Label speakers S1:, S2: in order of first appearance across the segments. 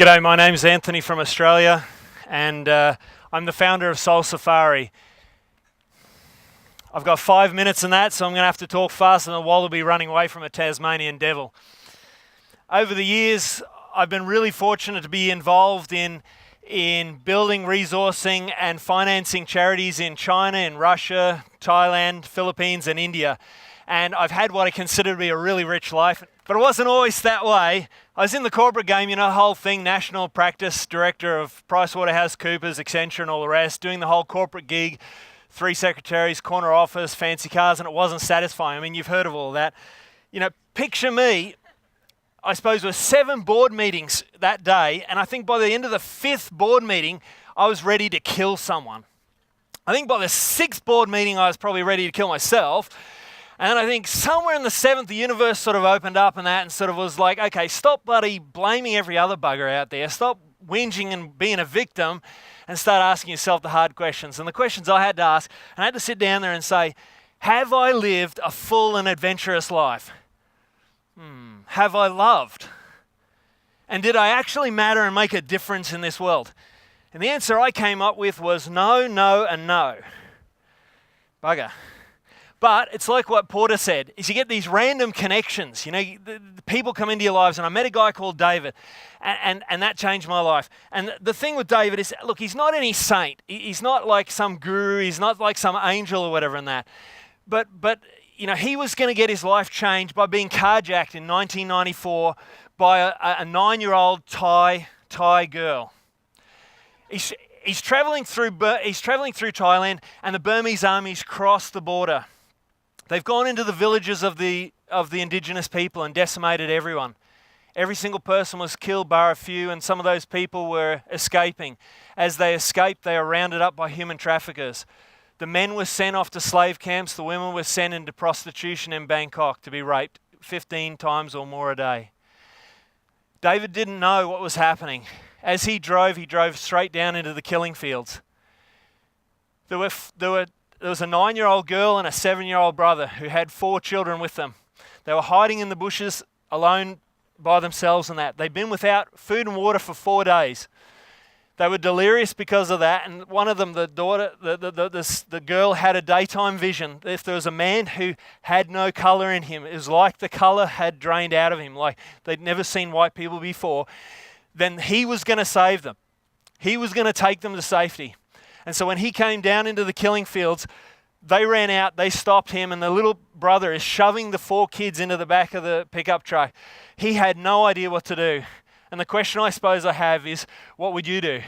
S1: G'day, my name's Anthony from Australia, and I'm the founder of Soul Safari. I've got 5 minutes in that, so I'm going to have to talk fast, and the wallaby running away from a Tasmanian devil. Over the years, I've been really fortunate to be involved in building, resourcing, and financing charities in China, in Russia, Thailand, Philippines, and India. And I've had what I consider to be a really rich life. But it wasn't always that way. I was in the corporate game, you know, the whole thing, national practice director of PricewaterhouseCoopers, Accenture, and all the rest, doing the whole corporate gig, 3 secretaries, corner office, fancy cars, and it wasn't satisfying. I mean, you've heard of all that. You know, picture me, I suppose, with 7 board meetings that day, and I think by the end of the 5th board meeting, I was ready to kill someone. I think by the 6th board meeting, I was probably ready to kill myself. And I think somewhere in the 7th, the universe sort of opened up and that and sort of was like, okay, stop bloody blaming every other bugger out there. Stop whinging and being a victim and start asking yourself the hard questions. And the questions I had to ask, and I had to sit down there and say, have I lived a full and adventurous life? Have I loved? And did I actually matter and make a difference in this world? And the answer I came up with was no, no, and no. Bugger. But it's like what Porter said, is you get these random connections. You know, the people come into your lives, and I met a guy called David, and that changed my life. And the thing with David is, look, he's not any saint. He's not like some guru. He's not like some angel or whatever in that. But you know, he was going to get his life changed by being carjacked in 1994 by a 9-year-old Thai girl. He's traveling through Thailand, and the Burmese armies crossed the border. They've gone into the villages of the indigenous people and decimated everyone. Every single person was killed bar a few, and some of those people were escaping. As they escaped, they were rounded up by human traffickers. The men were sent off to slave camps. The women were sent into prostitution in Bangkok to be raped 15 times or more a day. David didn't know what was happening. As he drove straight down into the killing fields. There was a 9-year-old girl and a 7-year-old brother who had 4 children with them. They were hiding in the bushes alone by themselves and that. They'd been without food and water for 4 days. They were delirious because of that, and one of them, the girl, had a daytime vision. If there was a man who had no color in him, it was like the color had drained out of him, like they'd never seen white people before, then he was going to save them. He was going to take them to safety. And so when he came down into the killing fields, they ran out, they stopped him, and the little brother is shoving the 4 kids into the back of the pickup truck. He had no idea what to do. And the question I suppose I have is, what would you do?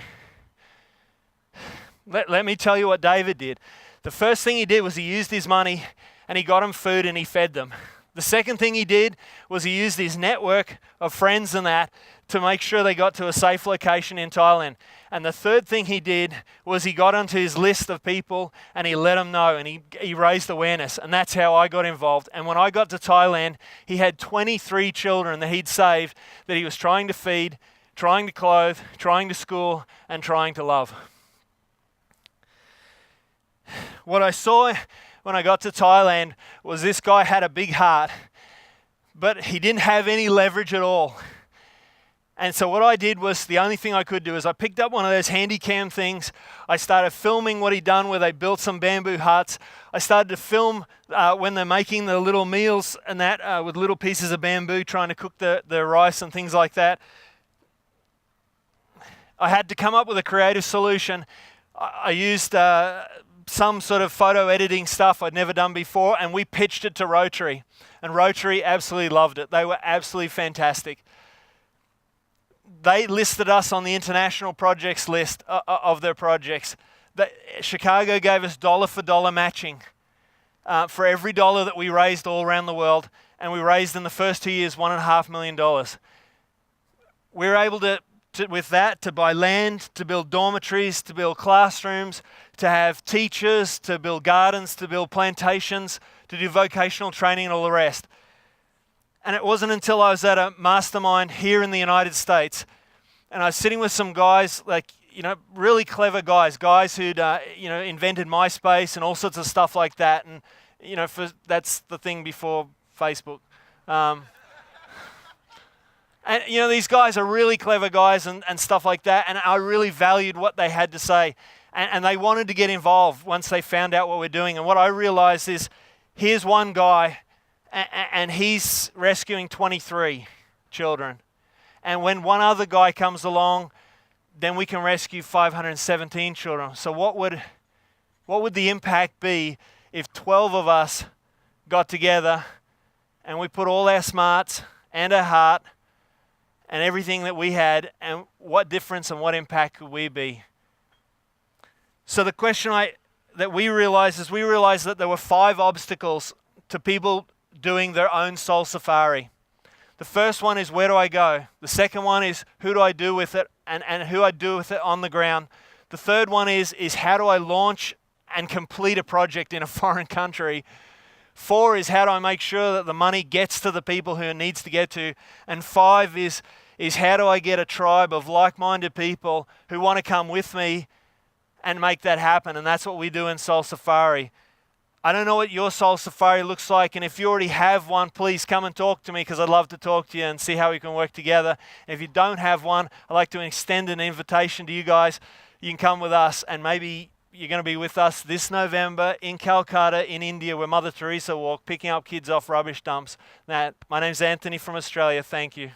S1: Let me tell you what David did. The first thing he did was he used his money and he got them food and he fed them. The second thing he did was he used his network of friends and that to make sure they got to a safe location in Thailand. And the third thing he did was he got onto his list of people and he let them know, and he raised awareness. And that's how I got involved. And when I got to Thailand, he had 23 children that he'd saved that he was trying to feed, trying to clothe, trying to school, and trying to love. What I saw when I got to Thailand was this guy had a big heart, but he didn't have any leverage at all. And so what I did was, the only thing I could do is I picked up one of those handy cam things. I started filming what he'd done where they built some bamboo huts. I started to film when they're making the little meals and that with little pieces of bamboo, trying to cook the rice and things like that. I had to come up with a creative solution. I used some sort of photo editing stuff I'd never done before, and we pitched it to Rotary. And Rotary absolutely loved it. They were absolutely fantastic. They listed us on the international projects list of their projects. Chicago gave us dollar for dollar matching for every dollar that we raised all around the world, and we raised in the first 2 years $1.5 million. We were able to with that, to buy land, to build dormitories, to build classrooms, to have teachers, to build gardens, to build plantations, to do vocational training and all the rest. And it wasn't until I was at a mastermind here in the United States, and I was sitting with some guys, like, you know, really clever guys who'd, invented MySpace and all sorts of stuff like that. And, you know, that's the thing before Facebook. And And these guys are really clever guys and stuff like that, and I really valued what they had to say. And they wanted to get involved once they found out what we're doing. And what I realized is, here's one guy, and he's rescuing 23 children. And when one other guy comes along, then we can rescue 517 children. So what would the impact be if 12 of us got together and we put all our smarts and our heart and everything that we had, and what difference and what impact could we be? So the question that we realized is, we realized that there were 5 obstacles to people doing their own soul safari. The first one is, where do I go? The second one is, who do I do with it, and who I do with it on the ground. The third one is how do I launch and complete a project in a foreign country. 4 is, how do I make sure that the money gets to the people who it needs to get to. And 5 is how do I get a tribe of like-minded people who want to come with me and make that happen. And that's what we do in Soul Safari. I don't know what your Soul Safari looks like, and if you already have one, please come and talk to me, because I'd love to talk to you and see how we can work together. And if you don't have one, I'd like to extend an invitation to you guys. You can come with us, and maybe you're going to be with us this November in Calcutta in India, where Mother Teresa walked, picking up kids off rubbish dumps. Now, my name's Anthony from Australia. Thank you.